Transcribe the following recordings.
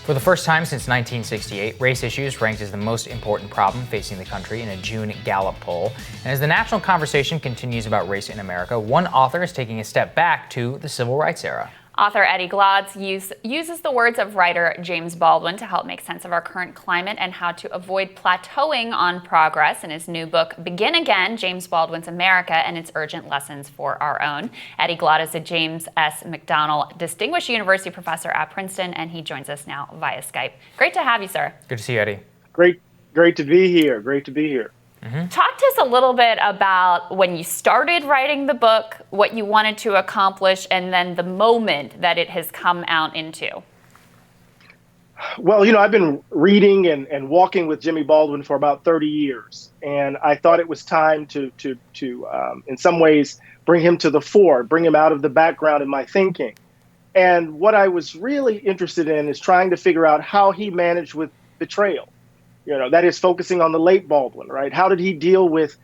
For the first time since 1968, race issues ranked as the most important problem facing the country in a June Gallup poll. And as the national conversation continues about race in America, one author is taking a step back to the civil rights era. Author Eddie Glaude uses the words of writer James Baldwin to help make sense of our current climate and how to avoid plateauing on progress in his new book, Begin Again, James Baldwin's America and Its Urgent Lessons for Our Own. Eddie Glaude is a James S. McDonnell Distinguished University Professor at Princeton, and he joins us now via Skype. Great to have you, sir. Good to see you, Eddie. Great to be here. Great to be here. Talk to us a little bit about when you started writing the book, what you wanted to accomplish, and then the moment that it has come out into. Well, I've been reading and walking with Jimmy Baldwin for about 30 years, and I thought it was time to in some ways bring him to the fore, bring him out of the background in my thinking. And what I was really interested in is trying to figure out how he managed with betrayal. That is focusing on the late Baldwin, right? How did he deal with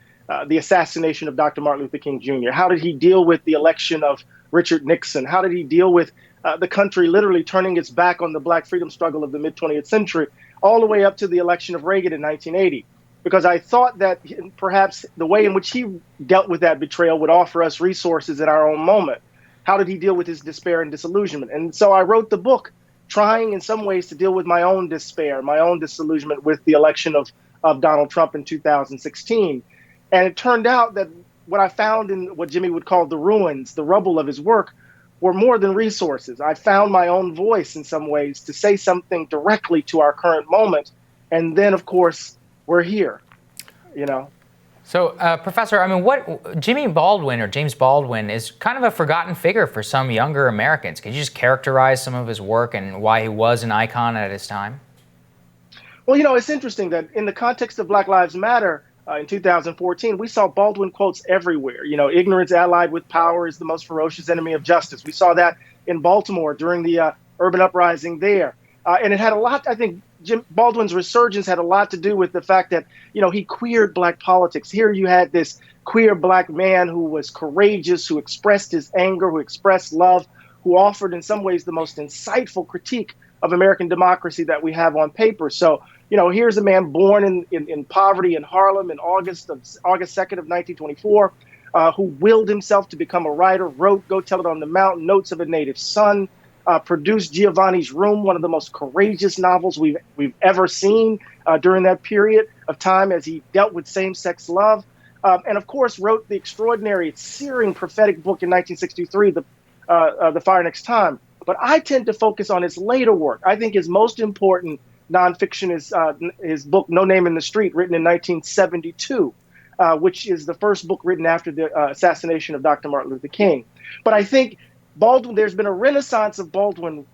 the assassination of Dr. Martin Luther King Jr.? How did he deal with the election of Richard Nixon? How did he deal with the country literally turning its back on the Black freedom struggle of the mid-20th century, all the way up to the election of Reagan in 1980? Because I thought that perhaps the way in which he dealt with that betrayal would offer us resources in our own moment. How did he deal with his despair and disillusionment? And so I wrote the book trying in some ways to deal with my own despair, my own disillusionment with the election of Donald Trump in 2016. And it turned out that what I found in what Jimmy would call the ruins, the rubble of his work, were more than resources. I found my own voice in some ways to say something directly to our current moment. And then, of course, we're here, So, Professor, what Jimmy Baldwin or James Baldwin is kind of a forgotten figure for some younger Americans. Could you just characterize some of his work and why he was an icon at his time? Well, it's interesting that in the context of Black Lives Matter in 2014, we saw Baldwin quotes everywhere. Ignorance allied with power is the most ferocious enemy of justice. We saw that in Baltimore during the urban uprising there. And it had a lot, I think, Jim Baldwin's resurgence had a lot to do with the fact that, he queered Black politics. Here you had this queer Black man who was courageous, who expressed his anger, who expressed love, who offered in some ways the most insightful critique of American democracy that we have on paper. So, here's a man born in poverty in Harlem in August 2nd of 1924, who willed himself to become a writer, wrote Go Tell It on the Mountain, Notes of a Native Son, produced Giovanni's Room, one of the most courageous novels we've ever seen during that period of time as he dealt with same-sex love. And of course, wrote the extraordinary, searing prophetic book in 1963, The Fire Next Time. But I tend to focus on his later work. I think his most important nonfiction is his book, No Name in the Street, written in 1972, which is the first book written after the assassination of Dr. Martin Luther King. But I think Baldwin, there's been a renaissance of Baldwin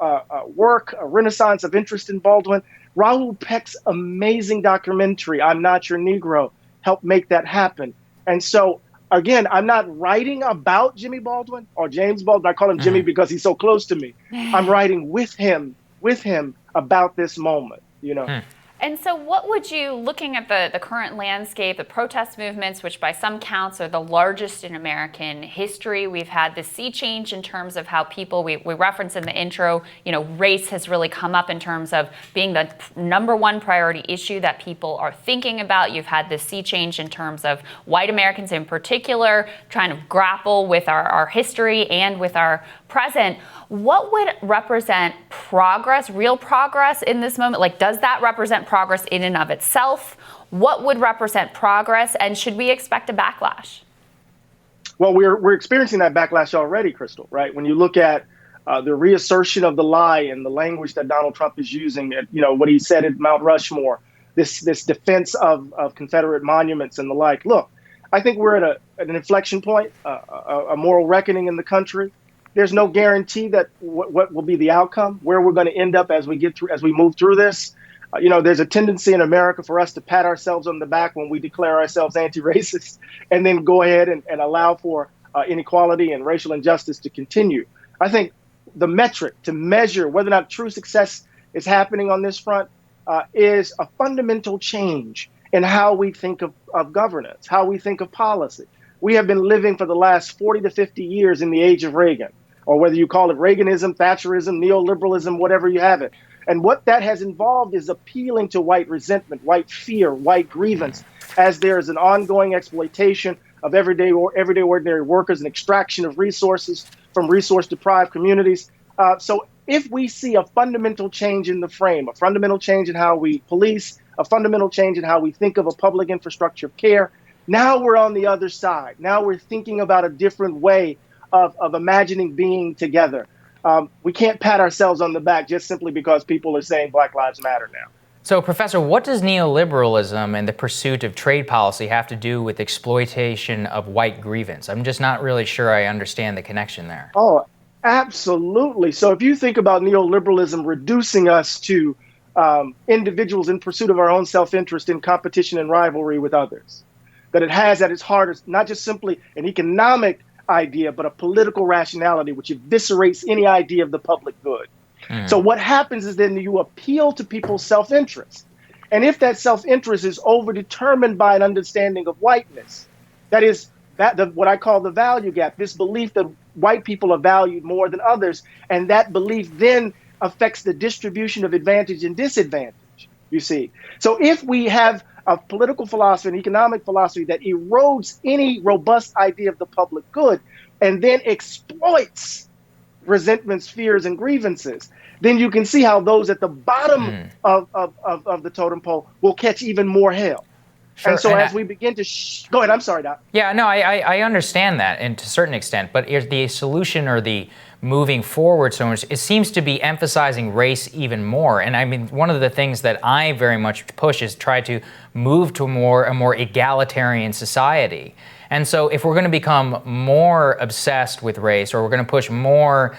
work, a renaissance of interest in Baldwin. Raoul Peck's amazing documentary, I'm Not Your Negro, helped make that happen. And so, again, I'm not writing about Jimmy Baldwin or James Baldwin. I call him Jimmy because he's so close to me. I'm writing with him about this moment, And so what would you, looking at the current landscape, the protest movements, which by some counts are the largest in American history, we've had this sea change in terms of how people, we referenced in the intro, race has really come up in terms of being the number one priority issue that people are thinking about. You've had this sea change in terms of white Americans in particular trying to grapple with our history and with our present. What would represent progress, real progress in this moment? Like, does that represent progress in and of itself? What would represent progress, and should we expect a backlash? Well, we're experiencing that backlash already, Crystal, right? When you look at the reassertion of the lie and the language that Donald Trump is using, what he said at Mount Rushmore, this defense of Confederate monuments and the like. Look, I think we're at an inflection point, a moral reckoning in the country. There's no guarantee that what will be the outcome, where we're going to end up as we move through this. There's a tendency in America for us to pat ourselves on the back when we declare ourselves anti-racist and then go ahead and allow for inequality and racial injustice to continue. I think the metric to measure whether or not true success is happening on this front is a fundamental change in how we think of governance, how we think of policy. We have been living for the last 40 to 50 years in the age of Reagan, or whether you call it Reaganism, Thatcherism, neoliberalism, whatever you have it. And what that has involved is appealing to white resentment, white fear, white grievance, as there is an ongoing exploitation of everyday ordinary workers and extraction of resources from resource-deprived communities. So if we see a fundamental change in the frame, a fundamental change in how we police, a fundamental change in how we think of a public infrastructure of care, now we're on the other side. Now we're thinking about a different way of imagining being together. We can't pat ourselves on the back just simply because people are saying Black Lives Matter now. So, Professor, what does neoliberalism and the pursuit of trade policy have to do with exploitation of white grievance? I'm just not really sure I understand the connection there. Oh, absolutely. So if you think about neoliberalism reducing us to individuals in pursuit of our own self-interest in competition and rivalry with others, that it has at its heart not just simply an economic idea, but a political rationality which eviscerates any idea of the public good. So what happens is then you appeal to people's self-interest. And if that self-interest is overdetermined by an understanding of whiteness, that is what I call the value gap, this belief that white people are valued more than others, and that belief then affects the distribution of advantage and disadvantage, you see. So if we have a political philosophy, an economic philosophy that erodes any robust idea of the public good and then exploits resentments, fears, and grievances, then you can see how those at the bottom of the totem pole will catch even more hell. Sure. And so as we begin to go ahead, I'm sorry, Doc. Yeah, no, I understand that, and to a certain extent, but is the solution or the moving forward so much, it seems to be emphasizing race even more. And I mean, one of the things that I very much push is try to move to a more egalitarian society. And so if we're going to become more obsessed with race, or we're going to push more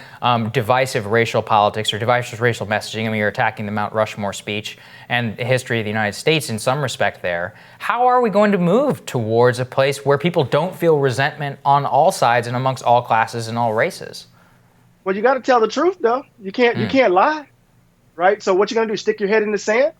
divisive racial politics or divisive racial messaging, I mean, you're attacking the Mount Rushmore speech and the history of the United States in some respect there, how are we going to move towards a place where people don't feel resentment on all sides and amongst all classes and all races? Well, you got to tell the truth, though. You can't lie, right? So what you're going to do, stick your head in the sand?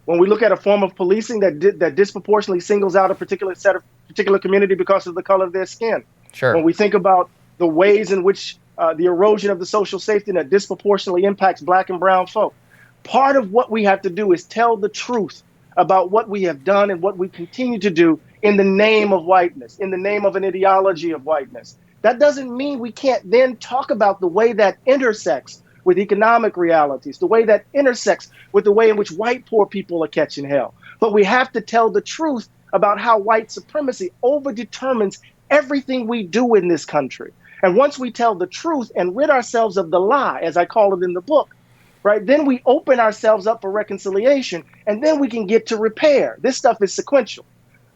When we look at a form of policing that disproportionately singles out a particular community because of the color of their skin. Sure. When we think about the ways in which the erosion of the social safety net disproportionately impacts Black and brown folk, part of what we have to do is tell the truth about what we have done and what we continue to do in the name of whiteness, in the name of an ideology of whiteness. That doesn't mean we can't then talk about the way that intersects with economic realities, the way that intersects with the way in which white poor people are catching hell. But we have to tell the truth about how white supremacy overdetermines everything we do in this country. And once we tell the truth and rid ourselves of the lie, as I call it in the book, right, then we open ourselves up for reconciliation, and then we can get to repair. This stuff is sequential.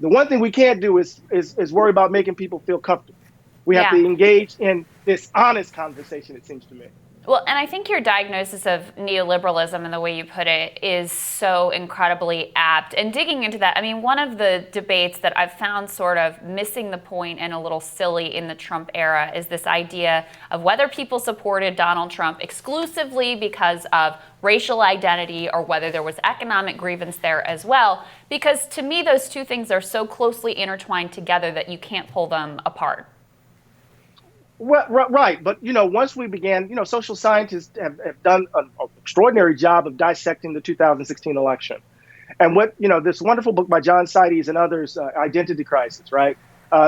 The one thing we can't do is worry about making people feel comfortable. We have to engage in this honest conversation, it seems to me. Well, and I think your diagnosis of neoliberalism and the way you put it is so incredibly apt. And digging into that, I mean, one of the debates that I've found sort of missing the point and a little silly in the Trump era is this idea of whether people supported Donald Trump exclusively because of racial identity or whether there was economic grievance there as well. Because to me, those two things are so closely intertwined together that you can't pull them apart. Well, right. But, once we began, social scientists have done an extraordinary job of dissecting the 2016 election. And what, this wonderful book by John Seides and others, Identity Crisis, right,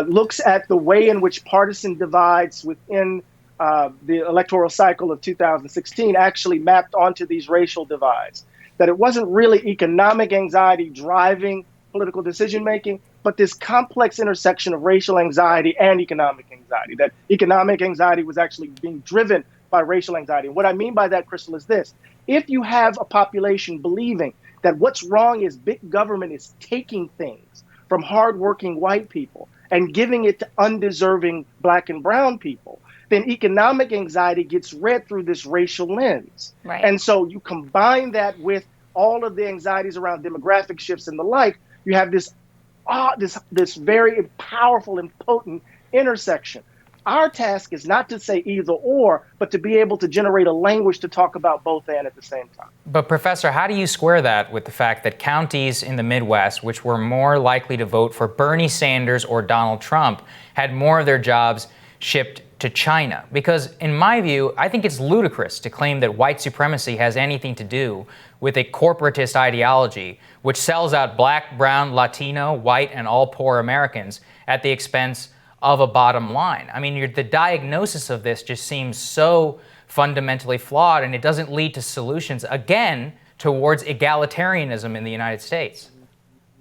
looks at the way in which partisan divides within the electoral cycle of 2016 actually mapped onto these racial divides. That it wasn't really economic anxiety driving political decision making, but this complex intersection of racial anxiety and economic anxiety, that economic anxiety was actually being driven by racial anxiety. And what I mean by that, Crystal, is this. If you have a population believing that what's wrong is big government is taking things from hardworking white people and giving it to undeserving Black and brown people, then economic anxiety gets read through this racial lens. Right. And so you combine that with all of the anxieties around demographic shifts and the like, you have this very powerful and potent intersection. Our task is not to say either or, but to be able to generate a language to talk about both and at the same time. But Professor, how do you square that with the fact that counties in the Midwest, which were more likely to vote for Bernie Sanders or Donald Trump, had more of their jobs shipped to China? Because in my view, I think it's ludicrous to claim that white supremacy has anything to do with a corporatist ideology which sells out black, brown, Latino, white, and all poor Americans at the expense of a bottom line. I mean, the diagnosis of this just seems so fundamentally flawed, and it doesn't lead to solutions, again, towards egalitarianism in the United States.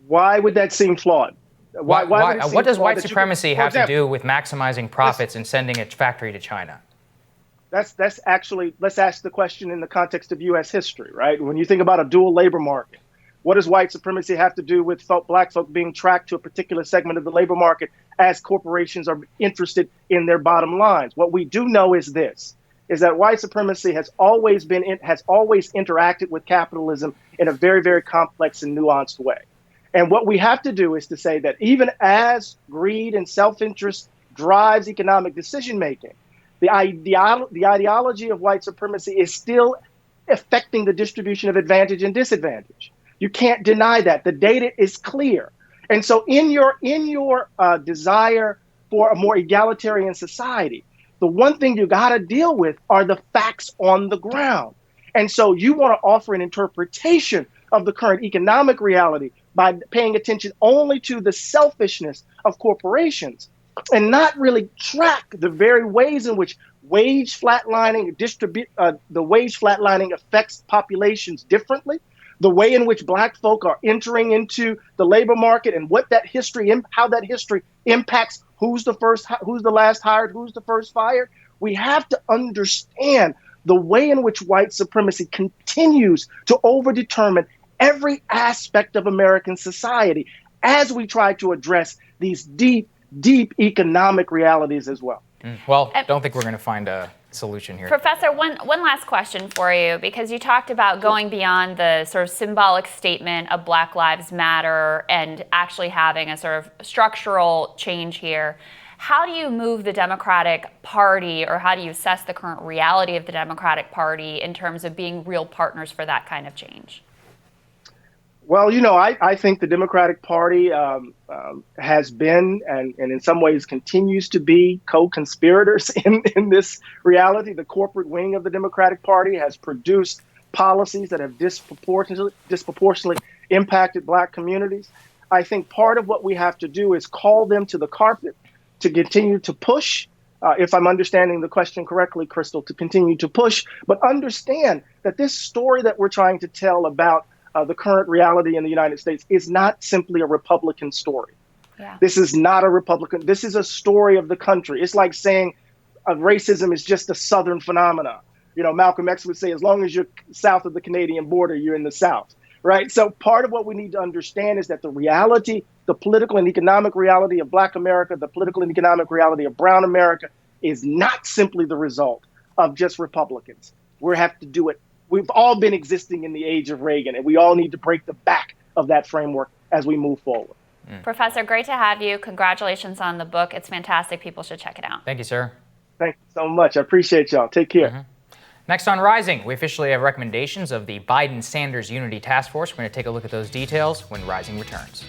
Why would that seem flawed? What does white supremacy have to do with maximizing profits and sending a factory to China? That's actually, let's ask the question in the context of U.S. history, right? When you think about a dual labor market, what does white supremacy have to do with black folk being tracked to a particular segment of the labor market as corporations are interested in their bottom lines? What we do know is this, is that white supremacy has always interacted with capitalism in a very, very complex and nuanced way. And what we have to do is to say that even as greed and self-interest drives economic decision-making, the ideology of white supremacy is still affecting the distribution of advantage and disadvantage. You can't deny that. The data is clear. And so in your desire for a more egalitarian society, the one thing you got to deal with are the facts on the ground. And so you want to offer an interpretation of the current economic reality by paying attention only to the selfishness of corporations and not really track the very ways in which wage flatlining, the wage flatlining affects populations differently, the way in which black folk are entering into the labor market and what that history, how that history impacts who's the last hired, who's the first fired. We have to understand the way in which white supremacy continues to overdetermine every aspect of American society as we try to address these deep, deep economic realities as well. Well, don't think we're going to find a solution here. Professor, one last question for you, because you talked about going beyond the sort of symbolic statement of Black Lives Matter and actually having a sort of structural change here. How do you move the Democratic Party, or how do you assess the current reality of the Democratic Party in terms of being real partners for that kind of change? Well, I think the Democratic Party has been and in some ways continues to be co-conspirators in this reality. The corporate wing of the Democratic Party has produced policies that have disproportionately impacted black communities. I think part of what we have to do is call them to the carpet to continue to push, if I'm understanding the question correctly, Crystal, to continue to push, but understand that this story that we're trying to tell about the current reality in the United States is not simply a Republican story. Yeah. This is not a Republican. This is a story of the country. It's like saying racism is just a Southern phenomenon. Malcolm X would say, as long as you're south of the Canadian border, you're in the South, right? So part of what we need to understand is that the reality, the political and economic reality of Black America, the political and economic reality of Brown America is not simply the result of just Republicans. We have to do it. We've all been existing in the age of Reagan, and we all need to break the back of that framework as we move forward. Professor, great to have you. Congratulations on the book. It's fantastic. People should check it out. Thank you, sir. Thank you so much. I appreciate y'all. Take care. Next on Rising, we officially have recommendations of the Biden-Sanders Unity Task Force. We're going to take a look at those details when Rising returns.